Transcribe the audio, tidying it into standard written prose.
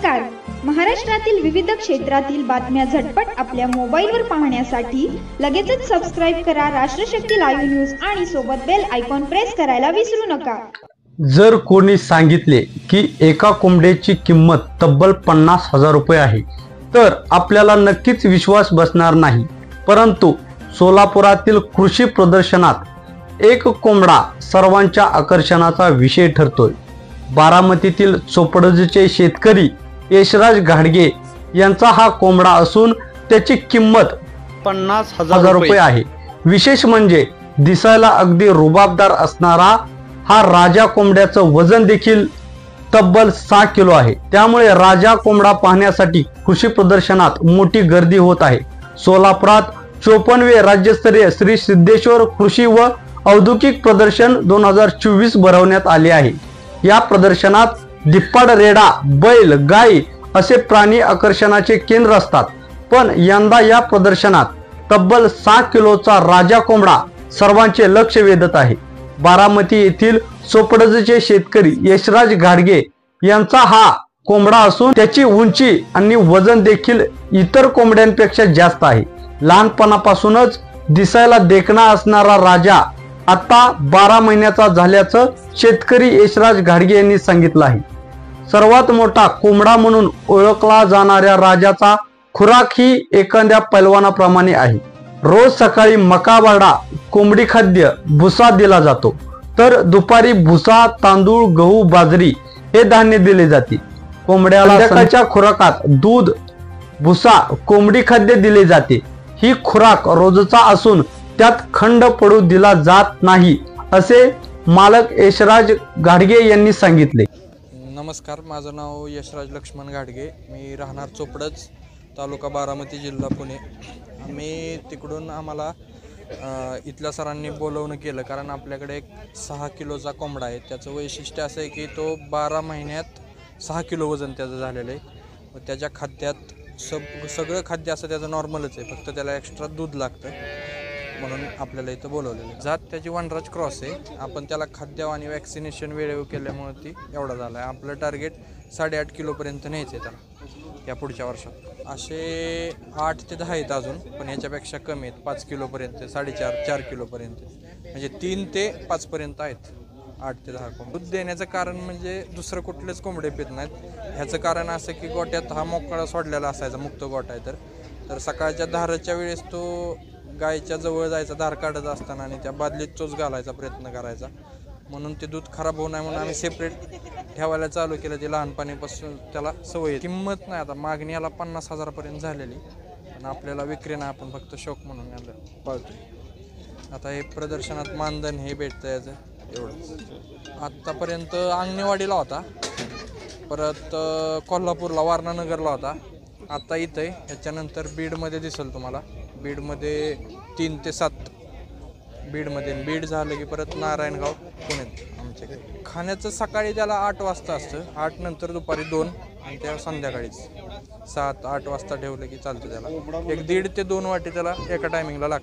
नमस्कार. महाराष्ट्रातील विविध क्षेत्रातील बातम्या झटपट आपल्या मोबाईलवर पाहण्यासाठी लगेचच सबस्क्राइब करा राष्ट्रशक्ती लाईव्ह न्यूज आणि सोबत बेल आयकॉन प्रेस करायला विसरू नका. जर कोणी सांगितले की एका कोंबड्याची किंमत तब्बल 50,000 रुपये आहे तर आपल्याला नक्कीच विश्वास बसणार नाही. परंतु सोलापुरातील कृषी प्रदर्शनात एक कोंबडा सर्वांच्या आकर्षणाचा विषय ठरतोय. बारामतीतील चोपडजचे शेतकरी यशराज घाडगे यांचा हा कोंबडा असून त्याची किंमत 50,000 रुपये आहे. विशेष म्हणजे दिसायला अगदी रुबाबदार असणारा हा राजा कोंबड्याचं वजन देखील तब्बल 6 किलो आहे. त्यामुळे राजा कोंबडा पाहण्यासाठी कृषी प्रदर्शनात मोठी गर्दी होत आहे. सोलापुरात 54वे राज्यस्तरीय श्री सिद्धेश्वर कृषी व औद्योगिक प्रदर्शन 2024 भरवण्यात आले आहे. या प्रदर्शनात धिप्पाड, रेडा, बैल, गाय असे प्राणी आकर्षणाचे केंद्र असतात. पण यंदा या प्रदर्शनात तब्बल 6 किलोचा राजा कोंबडा सर्वांचे लक्ष वेधत आहे. बारामती येथील चोपडजचे शेतकरी यशराज घाडगे यांचा हा कोंबडा असून त्याची उंची आणि वजन देखील इतर कोंबड्यांपेक्षा जास्त आहे. लहानपणापासूनच दिसायला देखणा असणारा राजा आता 12 महिन्याचा झाल्याचं शेतकरी यशराज घाडगे यांनी सांगितलं आहे. सर्वात मोठा कोंबडा म्हणून ओळखला जाणाऱ्या राजाचा खुराक ही एखाद्या पैलवानाप्रमाणे आहे. रोज सकाळी मका, बारडा, कोंबडी खाद्य, भुसा दिला जातो, तर दुपारी भुसा, तांदूळ, गहू, बाजरी हे धान्य दिले जाते. कोंबड्याला सकाळच्या खुराकात दूध, भुसा, कोंबडी खाद्य दिले जाते. ही खुराक रोजचा असून त्यात खंड पडू दिला जात नाही असे मालक यशराज घाडगे यांनी सांगितले. नमस्कार, माझं नाव यशराज लक्ष्मण घाडगे. मी राहणार चोपडज, तालुका बारामती, जिल्हा पुणे. आम्ही तिकडून आम्हाला इथल्या सरांनी बोलवणं केलं कारण आपल्याकडे एक 6 किलोचा कोंबडा आहे. त्याचं वैशिष्ट्य असं आहे की तो 12 महिन्यात 6 किलो वजन त्याचं झालेलं आहे. व त्याच्या खाद्यात सगळं खाद्य असं त्याचं नॉर्मलच आहे, फक्त त्याला एक्स्ट्रा दूध लागतं म्हणून आपल्याला इथं बोलवलेलं आहे. जात त्याची वनराज क्रॉस आहे. आपण त्याला खाद्य आणि वॅक्सिनेशन वेळेवर केल्यामुळे ती एवढा झाला आहे. आपलं टार्गेट 8.5 किलोपर्यंत न्यायचं आहे त्याला या पुढच्या वर्षात. असे 8 ते 10 आहेत अजून, पण याच्यापेक्षा कमी आहेत. 5 किलोपर्यंत, 4.5 किलोपर्यंत, म्हणजे 3 ते 5 पर्यंत आहेत. 8 ते 10 कोंबडे. दूध देण्याचं कारण म्हणजे दुसरं कुठलेच कोंबडे पित नाहीत. ह्याचं कारण असं की गोट्यात हा मोकळा सोडलेला असायचा, मुक्त गोठा आहे तर सकाळच्या धाराच्या वेळेस तो गायच्या जवळ जायचा धार काढत असताना आणि त्या बादलीत चोच घालायचा प्रयत्न करायचा. म्हणून ते दूध खराब होऊ नये म्हणून आम्ही सेपरेट ठेवायला चालू केलं. ते लहानपणीपासून त्याला सवय. किंमत नाही, आता मागणी याला 50,000 पर्यंत झालेली, आणि आपल्याला विक्री नाही, आपण फक्त शौक म्हणून याला पाळतो. आता हे प्रदर्शनात मानधन हे भेटतं याचं एवढंच. आत्तापर्यंत अंगणेवाडीला होता, परत कोल्हापूरला, वारणानगरला होता, आत्ता इथं आहे. ह्याच्यानंतर बीडमध्ये दिसेल तुम्हाला. बीडमध्ये 3 ते 7 बीडमध्ये. बीड झालं की परत नारायणगाव, पुण्यात आमच्याकडे. खाण्याचं सकाळी त्याला 8 वाजता असतं, 8 नंतर दुपारी 2 आणि त्या संध्याकाळीच 7-8 वाजता ठेवलं की चालतं. त्याला 1.5 ते 2 वाटी त्याला एका टायमिंगला लागतं.